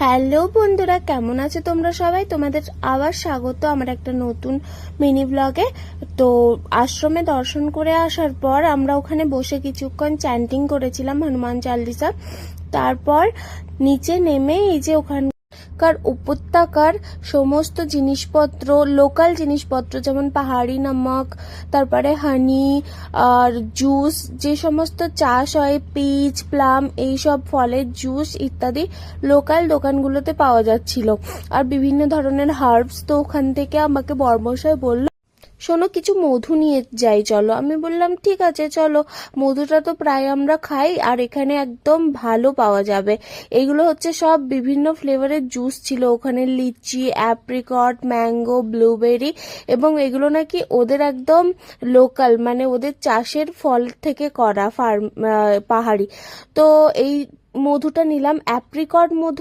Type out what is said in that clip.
Hello বন্ধুরা, কেমন আছো তোমরা সবাই? তোমাদের আবার স্বাগত আমার একটা নতুন মিনি ব্লগে। তো আশ্রমে দর্শন করে আসার পর আমরা ওখানে বসে কিছুক্ষণ চ্যান্টিং করেছিলাম হনুমান চালিসা। তারপর নিচে নেমে এই যে ওখানকার উপত্যকার সমস্ত জিনিসপত্র, লোকাল জিনিসপত্র যেমন পাহাড়ি নমক, তারপরে হানি আর জুস, যে সমস্ত চাষ হয়, পিচ, প্লাম, এইসব ফলের জুস ইত্যাদি লোকাল দোকানগুলোতে পাওয়া যাচ্ছিল। আর বিভিন্ন ধরনের হার্বস। তো ওখান থেকে আমাকে বর্মশাই বলল, শোনো কিছু মধু নিয়ে যাই চলো। আমি বললাম ঠিক আছে চলো, মধুটা তো প্রায় আমরা খাই আর এখানে একদম ভালো পাওয়া যাবে। এগুলো হচ্ছে সব বিভিন্ন ফ্লেভারের জুস ছিল ওখানে, লিচি, অ্যাপ্রিকট, ম্যাঙ্গো, ব্লুবেরি, এবং এগুলো নাকি ওদের একদম লোকাল, মানে ওদের চাষের ফল থেকে করা, পাহাড়ি। তো এই মধুটা নিলাম, অ্যাপ্রিকট মধু